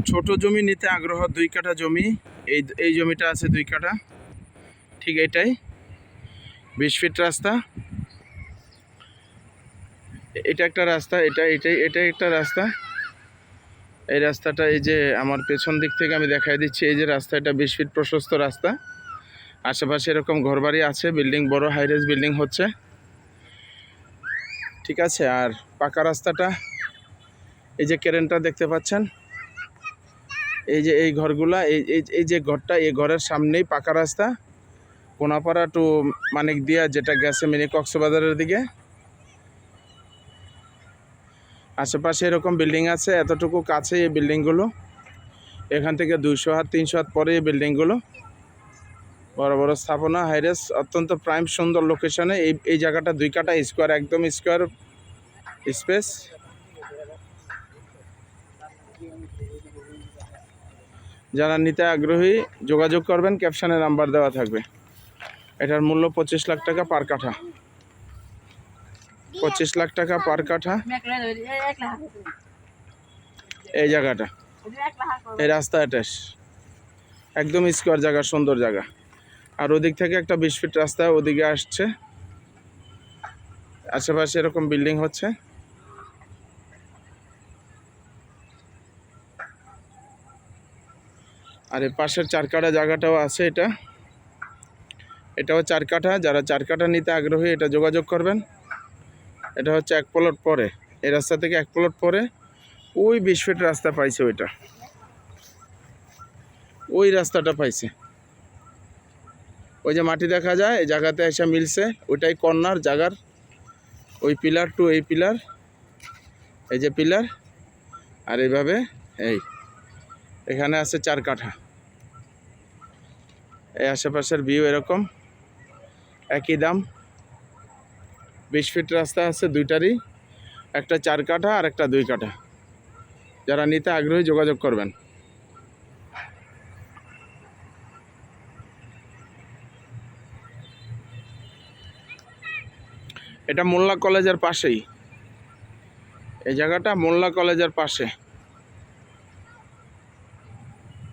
ছোট জমি নিতে আগ্রহ, 2 কাঠা জমি। এই জমিটা আছে 2 কাঠা, ঠিক এটাই 20 ফিট রাস্তা। এটা একটা রাস্তা, এটা একটা রাস্তা। এই রাস্তাটা এই যে আমার পেছন দিক থেকে আমি দেখাই দিচ্ছি। এই যে রাস্তা, এটা 20 ফিট প্রশস্ত রাস্তা। আশেপাশে এরকম ঘরবাড়ি আছে, বিল্ডিং, বড় হাইরাইজ বিল্ডিং হচ্ছে, ঠিক আছে। আর পাকা রাস্তাটা, এই যে কেরেনটা দেখতে পাচ্ছেন, এই যে এই ঘরগুলা, এই যে ঘরটা, এই ঘরের সামনেই পাকা রাস্তা, কোনাপাড়া টু মানিকদিয়া, যেটা গেছে মিনি কক্সবাজারের দিকে। আশেপাশে এরকম বিল্ডিং আছে, এতটুকু কাছে এই বিল্ডিংগুলো। এখান থেকে 200 হাত 300 হাত পরে এই বিল্ডিংগুলো, বড় বড় স্থাপনা, হাইরেস, অত্যন্ত প্রাইম সুন্দর লোকেশনে। এই জায়গাটা 2 কাঠা স্কোয়ার, একদম স্কোয়ার স্পেস। যারা নিতে আগ্রহী যোগাযোগ করবেন, ক্যাপশনে নাম্বার দেওয়া থাকবে। এটার মূল্য 25 লাখ টাকা পার কাঠা। 25 লাখ টাকা পার কাঠা এই জায়গাটা। এই রাস্তা অ্যাটাচ, একদম স্কোয়ার জায়গা, সুন্দর জায়গা। আর ওদিক থেকে একটা 20 ফিট রাস্তা ওদিকে আসছে। আশেপাশে এরকম বিল্ডিং হচ্ছে। আর এই পাশের 4 কাঠা জায়গাটাও আছে, এটাও 4 কাঠা। যারা 4 কাঠা নিতে আগ্রহী এটা যোগাযোগ করবেন। এটা হচ্ছে 1 প্লট পরে, এই রাস্তা থেকে 1 প্লট পরে ওই 20 ফিট রাস্তা পাইছে, ওই রাস্তাটা পাইছে। ওই যে মাটি দেখা যায়, এই জায়গাতে এসে মিলছে, ওইটাই কর্নার জায়গার। ওই পিলার টু এই পিলার, এই যে পিলার, আর এইভাবে এখানে আছে 4 কাঠা। এই আশেপাশের ভিউ এরকম, একই দাম। 20 ফিট রাস্তা আছে দুইটারই, একটা 4 কাঠা আর একটা 2 কাঠা। যারা নিতে আগ্রহী যোগাযোগ করবেন। এটা মোল্লা কলেজের পাশেই, এই জায়গাটা মোল্লা কলেজের পাশে।